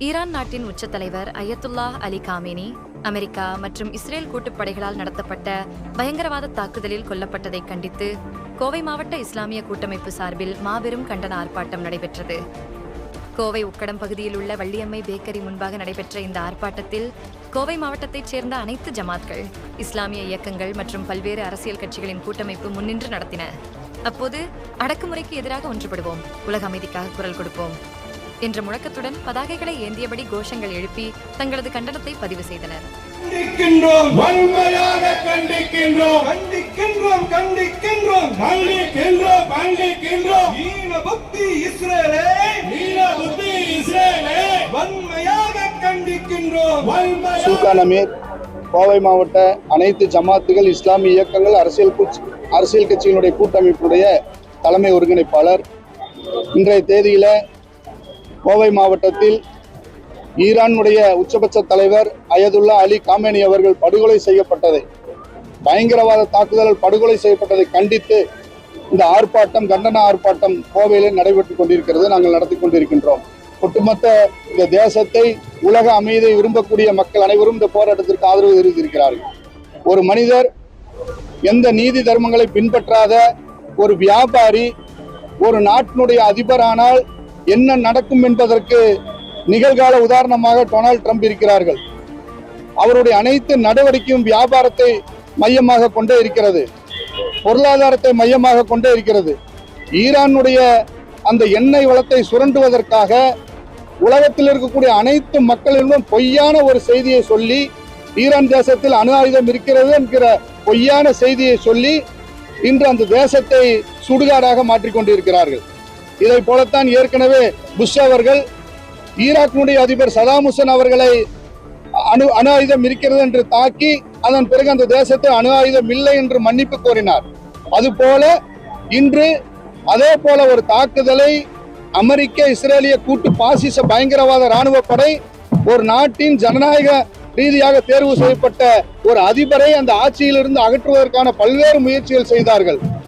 Iran நாட்டின் உச்ச தலைவர் அயத்துல்லாஹ் அலி காமேனி அமெரிக்கா மற்றும் இஸ்ரேல் கூட்டுப்படைகளால் நடத்தப்பட்ட பயங்கரவாத தாக்குதலில் கொல்லப்பட்டதை கண்டித்து கோவை மாவட்ட இஸ்லாமிய கூட்டமைப்பு சார்பில் மாபெரும் கண்டன ஆர்ப்பாட்டம் நடைபெற்றது. கோவை உக்கடம் பகுதியில் உள்ள வள்ளியம்மை பேக்கரி முன்பாக நடைபெற்ற இந்த ஆர்ப்பாட்டத்தில் கோவை மாவட்டத்தைச் சேர்ந்த அனைத்து ஜமாத்கள், இஸ்லாமிய இயக்கங்கள் மற்றும் பல்வேறு அரசியல் கட்சிகளின் கூட்டமைப்பு முன்னின்று நடத்தின. அப்போது அடக்குமுறைக்கு எதிராக ஒன்றுபடுவோம், உலக அமைதிக்காக குரல் கொடுப்போம் என்ற முழக்கத்துடன் பதாகைகளை ஏந்தியபடி கோஷங்கள் எழுப்பி தங்களது கண்டனத்தை பதிவு செய்தனர். சுல்தான் அமீர், கோவை மாவட்ட அனைத்து ஜமாத்துகள், இஸ்லாமிய இயக்கங்கள், அரசியல் கட்சிகளுடைய கூட்டமைப்புடைய தலைமை ஒருங்கிணைப்பாளர். இன்றைய தேதியில கோவை மாவட்டத்தில் ஈரானுடைய உச்சபட்ச தலைவர் அயதுல்லா அலி காமேனி அவர்கள் படுகொலை செய்யப்பட்டதை, பயங்கரவாத தாக்குதல் படுகொலை செய்யப்பட்டதை கண்டித்து இந்த ஆர்ப்பாட்டம், கண்டன ஆர்ப்பாட்டம் கோவையில் நடைபெற்றுக் கொண்டிருக்கிறது. நாங்கள் நடத்தி கொண்டிருக்கின்றோம். ஒட்டுமொத்த இந்த தேசத்தை, உலக அமைதியை விரும்பக்கூடிய மக்கள் அனைவரும் இந்த போராட்டத்திற்கு ஆதரவு தெரிவித்திருக்கிறார்கள். ஒரு மனிதர், எந்த நீதி தர்மங்களை பின்பற்றாத ஒரு வியாபாரி ஒரு நாட்டினுடைய அதிபரானால் என்ன நடக்கும் என்பதற்கு நிகழ்கால உதாரணமாக டொனால்ட் ட்ரம்ப் இருக்கிறார்கள். அவருடைய அனைத்து நடவடிக்கையும் வியாபாரத்தை மையமாக கொண்டே இருக்கிறது, பொருளாதாரத்தை மையமாக கொண்டே இருக்கிறது. ஈரானுடைய அந்த எண்ணெய் வளத்தை சுரண்டுவதற்காக உலகத்தில் இருக்கக்கூடிய அனைத்து மக்களிடம் பொய்யான ஒரு செய்தியை சொல்லி, ஈரான் தேசத்தில் அணு ஆயுதம் இருக்கிறது என்கிற பொய்யான செய்தியை சொல்லி இன்று அந்த தேசத்தை சுடுகாடாக மாற்றிக்கொண்டிருக்கிறார்கள். இதை போலத்தான் ஏற்கனவே புஷ் அவர்கள் ஈராக்கினுடைய அதிபர் சதாம் ஹுசேன் அவர்களை அணு ஆயுதம் இருக்கிறது என்று தாக்கி, அதன் பிறகு அந்த தேசத்தை அணு ஆயுதம் இல்லை என்று மன்னிப்பு கோரினார். அதுபோல இன்று அதே போல ஒரு தாக்குதலை அமெரிக்க இஸ்ரேலிய கூட்டு பாசிச பயங்கரவாத இராணுவ படை, ஒரு நாட்டின் ஜனநாயக ரீதியாக தேர்வு செய்யப்பட்ட ஒரு அதிபரை அந்த ஆட்சியிலிருந்து அகற்றுவதற்கான பல்வேறு முயற்சிகள் செய்தார்கள்.